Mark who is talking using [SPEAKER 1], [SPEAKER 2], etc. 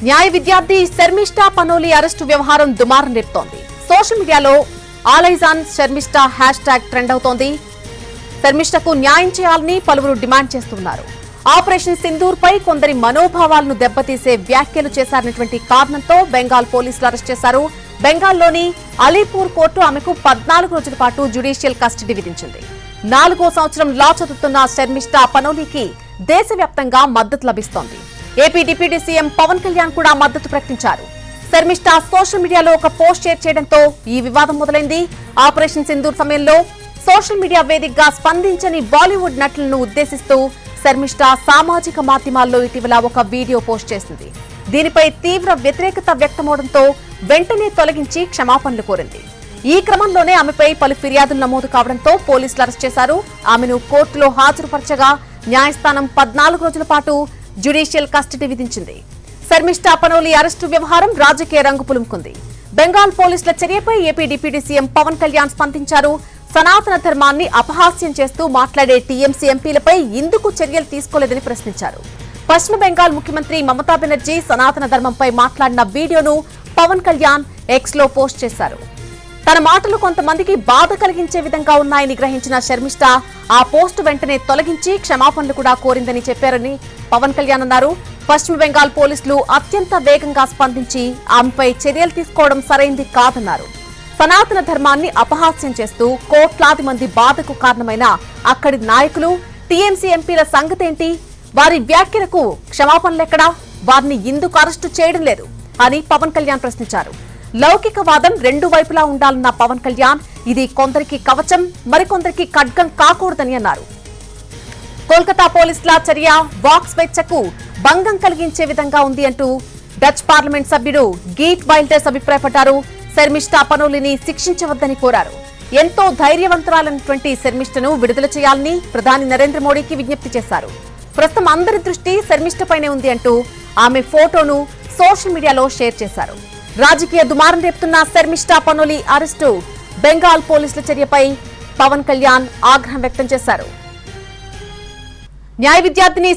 [SPEAKER 1] న్యాయ విద్యార్థి శర్మిష్ఠా పనోలి అరెస్టు వ్యవహారం దుమారం రేపుతోంది. సోషల్ మీడియాలో all eyes on Sharmishtha hashtag trend అవుతోంది. శర్మిష్ఠకు న్యాయం చేయాలని పలువురు డిమాండ్ చేస్తున్నారు. ఆపరేషన్ సింధూర్ పై కొందరి మనోభావాలను దెబ్బతీసే వ్యాఖ్యలు చేశారన్నటువంటి కారణంతో బెంగాల్ పోలీసులు అరెస్ట్ చేశారు. బెంగాల్లోని అలీపూర్ కోర్టు ఆమెకు 14 రోజుల పాటు జ్యుడిషియల్ కస్టడీ విధించింది. 4వ సంవత్సరం లా చదువుతున్న శర్మిష్ఠా పనోలికి దేశవ్యాప్తంగా మద్దతు లభిస్తోంది. AP deputy CM Pawan Kalyan కూడా మద్దతు ప్రకటించారు. శర్మిష్ఠా సోషల్ మీడియాలో ఒక పోస్ట్ షేర్ చేయడంతో ఈ వివాదం మొదలైంది. ఆపరేషన్ సింధూర్ సమయంలో సోషల్ మీడియా వేదికగా స్పందించని బాలీవుడ్ నటులను ఉద్దేశిస్తూ శర్మిష్ఠా సామాజిక మాధ్యమాల్లో ఇటీవల ఒక వీడియో పోస్ట్ చేసింది. దీనిపై తీవ్ర వ్యతిరేకత వ్యక్తమవడంతో వెంటనే తొలగించి క్షమాపణలు కోరింది. ఈ క్రమంలోనే ఆమెపై పలు ఫిర్యాదులు నమోదు కావడంతో పోలీసులు అరెస్ట్ చేశారు. ఆమెను కోర్టులో హాజరుపరచగా న్యాయస్థానం 14 రోజుల పాటు జ్యుడిషియల్ కస్టడీ విధించింది. శర్మిష్ఠా పనోలి అరెస్టు వ్యవహారం రాజకీయ రంగు పులుముకుంది. బెంగాల్ పోలీసుల చర్యపై AP deputy CM Pawan Kalyan స్పందించారు. సనాతన ధర్మాన్ని అపహాస్యం చేస్తూ మాట్లాడే టీఎంసీ ఎంపీలపై ఎందుకు చర్యలు తీసుకోలేదని ప్రశ్నించారు. పశ్చిమ బెంగాల్ ముఖ్యమంత్రి మమతా బెనర్జీ సనాతన ధర్మంపై మాట్లాడిన వీడియోను పవన్ కళ్యాణ్ ఎక్స్ లో పోస్ట్ చేశారు. తన మాటలు కొంతమందికి బాధ కలిగించే విధంగా ఉన్నాయని గ్రహించిన శర్మిష్ఠా ఆ పోస్టు వెంటనే తొలగించి క్షమాపణలు కూడా కోరిందని చెప్పారని పవన్ కళ్యాణ్ అన్నారు. పశ్చిమ బెంగాల్ పోలీసులు అత్యంత వేగంగా స్పందించి ఆమెపై చర్యలు తీసుకోవడం సరైంది కాదన్నారు. సనాతన ధర్మాన్ని అపహాస్యం చేస్తూ కోట్లాది మంది బాధకు కారణమైన అక్కడి నాయకులు టీఎంసీ ఎంపీల సంగతేంటి? వారి వ్యాఖ్యలకు క్షమాపణలెక్కడా? వారిని ఎందుకు అరెస్టు చేయడం లేదు అని పవన్ కళ్యాణ్ ప్రశ్నించారు. లౌకికవాదం రెండు వైపులా ఉండాలన్న పవన్ కళ్యాణ్ ఇది కొందరికి కవచం, మరికొందరికి ఖడ్గం కాకూడదని అన్నారు. కోల్కతా పోలీసుల చర్య వాక్ స్వేచ్ఛకు భంగం కలిగించే విధంగా ఉంది అంటూ డచ్ పార్లమెంట్ సభ్యుడు గీట్ వైల్డర్స్ అభిప్రాయపడ్డారు. శర్మిష్ఠా పనోలిని శిక్షించవద్దని కోరారు. ఎంతో ధైర్యవంతురాలైనటువంటి శర్మిష్ఠను విడుదల చేయాలని ప్రధాని నరేంద్ర మోడీకి విజ్ఞప్తి చేశారు. ప్రస్తుతం అందరి దృష్టి శర్మిష్ఠపైనే ఉంది అంటూ ఆమె ఫోటోను సోషల్ మీడియాలో షేర్ చేశారు. రాజకీయ దుమారం రేపుతున్న శర్మిష్ఠా పనోలి అరెస్టు, బెంగాల్ పోలీసుల చర్యపై పవన్ కళ్యాణ్ ఆగ్రహం వ్యక్తం చేశారు. న్యాయ విద్యార్థిని